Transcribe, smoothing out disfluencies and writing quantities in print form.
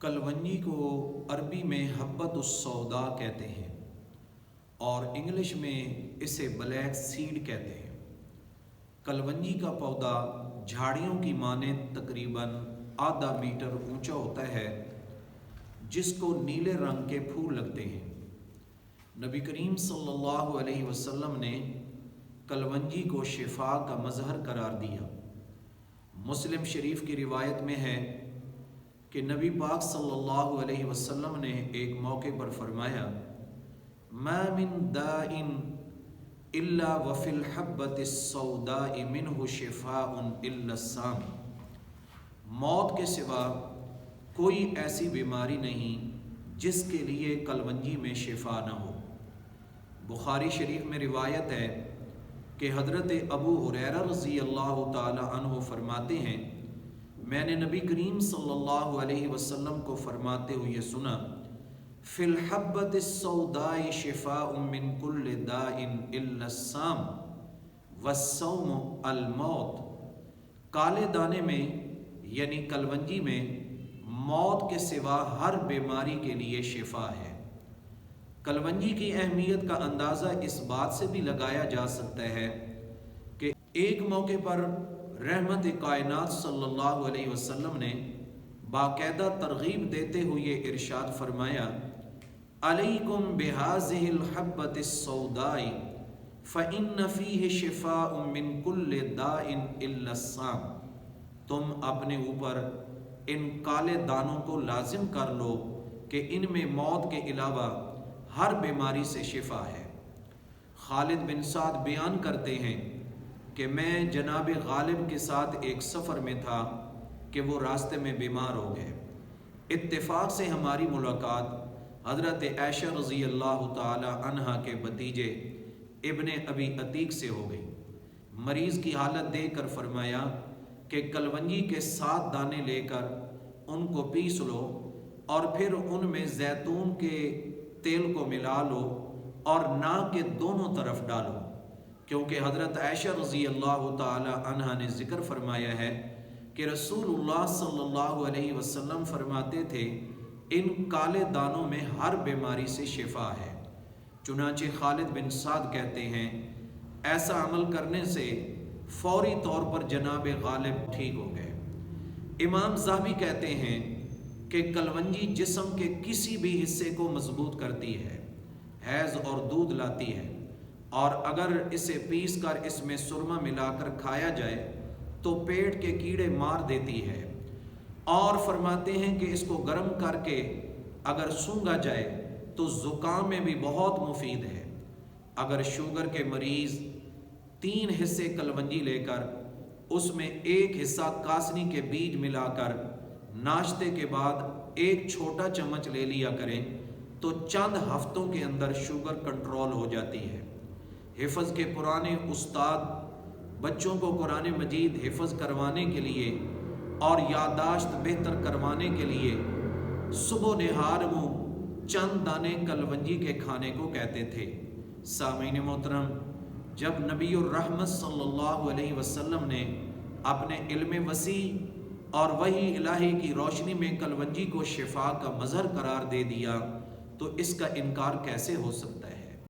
کلونجی کو عربی میں حبۃ السودا کہتے ہیں اور انگلش میں اسے بلیک سیڈ کہتے ہیں۔ کلونجی کا پودا جھاڑیوں کی مانند تقریباً آدھا میٹر اونچا ہوتا ہے جس کو نیلے رنگ کے پھول لگتے ہیں۔ نبی کریم صلی اللہ علیہ وسلم نے کلونجی کو شفا کا مظہر قرار دیا۔ مسلم شریف کی روایت میں ہے کہ نبی پاک صلی اللہ علیہ وسلم نے ایک موقع پر فرمایا ما من داء الا وفی الحبۃ السوداء منہ شفاء الا السام، موت کے سوا کوئی ایسی بیماری نہیں جس کے لیے کلونجی میں شفا نہ ہو۔ بخاری شریف میں روایت ہے کہ حضرت ابو ہریرہ رضی اللہ تعالی عنہ فرماتے ہیں میں نے نبی کریم صلی اللہ علیہ وسلم کو فرماتے ہوئے سنا فی الحبۃ السوداء شفاء من کل داء الا السام والصوم الموت، کالے دانے میں یعنی کلونجی میں موت کے سوا ہر بیماری کے لیے شفا ہے۔ کلونجی کی اہمیت کا اندازہ اس بات سے بھی لگایا جا سکتا ہے کہ ایک موقع پر رحمت کائنات صلی اللہ علیہ وسلم نے باقاعدہ ترغیب دیتے ہوئے ارشاد فرمایا علیکم بہذہ الحبۃ السوداء فإن فیہ شفاء من کل داء الا السام، تم اپنے اوپر ان کالے دانوں کو لازم کر لو کہ ان میں موت کے علاوہ ہر بیماری سے شفا ہے۔ خالد بن سعد بیان کرتے ہیں کہ میں جناب غالب کے ساتھ ایک سفر میں تھا کہ وہ راستے میں بیمار ہو گئے۔ اتفاق سے ہماری ملاقات حضرت عائشہ رضی اللہ تعالی عنہا کے بھتیجے ابن ابی عتیق سے ہو گئی۔ مریض کی حالت دیکھ کر فرمایا کہ کلونجی کے 7 دانے لے کر ان کو پیس لو اور پھر ان میں زیتون کے تیل کو ملا لو اور ناک کے دونوں طرف ڈالو، کیونکہ حضرت عائشہ رضی اللہ تعالی عنہا نے ذکر فرمایا ہے کہ رسول اللہ صلی اللہ علیہ وسلم فرماتے تھے ان کالے دانوں میں ہر بیماری سے شفا ہے۔ چنانچہ خالد بن سعد کہتے ہیں ایسا عمل کرنے سے فوری طور پر جناب غالب ٹھیک ہو گئے۔ امام ذہبی کہتے ہیں کہ کلونجی جسم کے کسی بھی حصے کو مضبوط کرتی ہے، حیض اور دودھ لاتی ہے، اور اگر اسے پیس کر اس میں سرما ملا کر کھایا جائے تو پیٹ کے کیڑے مار دیتی ہے، اور فرماتے ہیں کہ اس کو گرم کر کے اگر سونگھا جائے تو زکام میں بھی بہت مفید ہے۔ اگر شوگر کے مریض 3 حصے کلونجی لے کر اس میں 1 حصہ کاسنی کے بیج ملا کر ناشتے کے بعد 1 چھوٹا چمچ لے لیا کریں تو چند ہفتوں کے اندر شوگر کنٹرول ہو جاتی ہے۔ حفظ کے پرانے استاد بچوں کو قرآن مجید حفظ کروانے کے لیے اور یادداشت بہتر کروانے کے لیے صبح نہار منہ چند دانے کلونجی کے کھانے کو کہتے تھے۔ سامعین محترم، جب نبی الرحمت صلی اللہ علیہ وسلم نے اپنے علم وسیع اور وحی الہی کی روشنی میں کلونجی کو شفا کا مظہر قرار دے دیا تو اس کا انکار کیسے ہو سکتا ہے؟